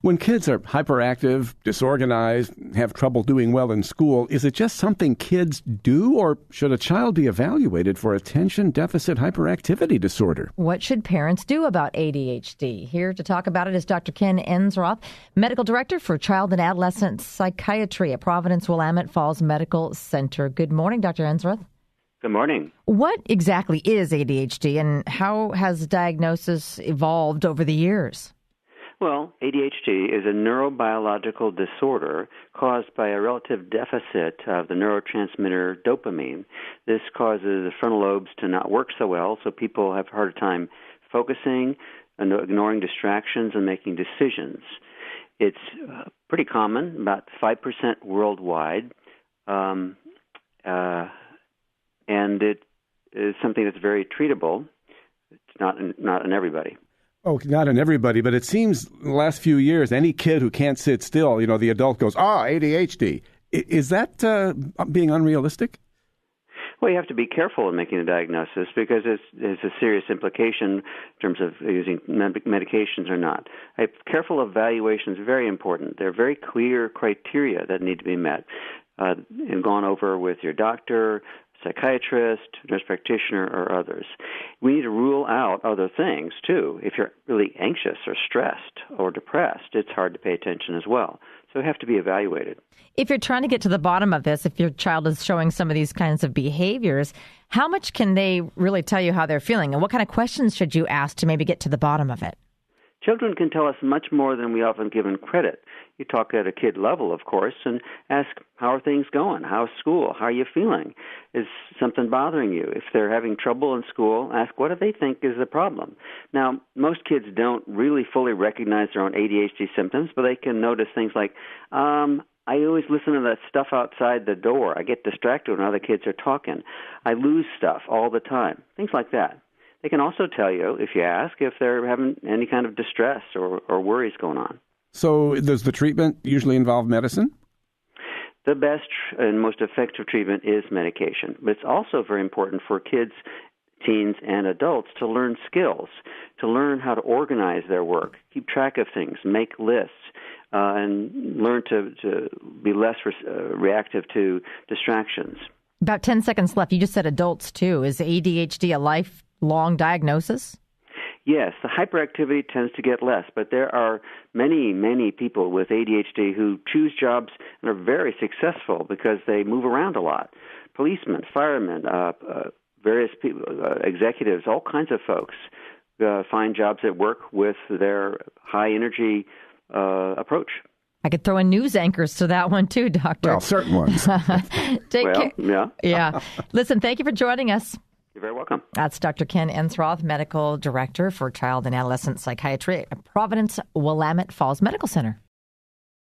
When kids are hyperactive, disorganized, have trouble doing well in school, is it just something kids do, or should a child be evaluated for attention deficit hyperactivity disorder? What should parents do about ADHD? Here to talk about it is Dr. Ken Ensroth, Medical Director for Child and Adolescent Psychiatry at Providence Willamette Falls Medical Center. Good morning, Dr. Ensroth. Good morning. What exactly is ADHD, and how has diagnosis evolved over the years? Well, ADHD is a neurobiological disorder caused by a relative deficit of the neurotransmitter dopamine. This causes the frontal lobes to not work so well, so people have a harder time focusing, and ignoring distractions, and making decisions. It's pretty common, about 5% worldwide, and it is something that's very treatable. It's not in everybody. Oh, not in everybody, but it seems the last few years, any kid who can't sit still, the adult goes, ADHD. Is that being unrealistic? Well, you have to be careful in making a diagnosis because it's a serious implication in terms of using medications or not. Careful evaluation is very important. There are very clear criteria that need to be met and gone over with your doctor, psychiatrist, nurse practitioner, or others. We need to rule out other things, too. If you're really anxious or stressed or depressed, it's hard to pay attention as well. So you have to be evaluated. If you're trying to get to the bottom of this, if your child is showing some of these kinds of behaviors, how much can they really tell you how they're feeling? And what kind of questions should you ask to maybe get to the bottom of it? Children can tell us much more than we often give them credit. You talk at a kid level, of course, and ask, how are things going? How's school? How are you feeling? Is something bothering you? If they're having trouble in school, ask, what do they think is the problem? Now, most kids don't really fully recognize their own ADHD symptoms, but they can notice things like, I always listen to that stuff outside the door. I get distracted when other kids are talking. I lose stuff all the time. Things like that. They can also tell you, if you ask, if they're having any kind of distress or worries going on. So does the treatment usually involve medicine? The best and most effective treatment is medication. But it's also very important for kids, teens, and adults to learn skills, to learn how to organize their work, keep track of things, make lists, and learn to be less reactive to distractions. About 10 seconds left. You just said adults, too. Is ADHD a lifelong diagnosis? Yes, the hyperactivity tends to get less, but there are many, many people with ADHD who choose jobs and are very successful because they move around a lot. Policemen, firemen, various people, executives, all kinds of folks find jobs that work with their high-energy approach. I could throw in news anchors to that one, too, Doctor. Well, certain ones. Take care. Yeah. Yeah. Listen, thank you for joining us. You're very welcome. That's Dr. Ken Ensroth, Medical Director for Child and Adolescent Psychiatry at Providence Willamette Falls Medical Center.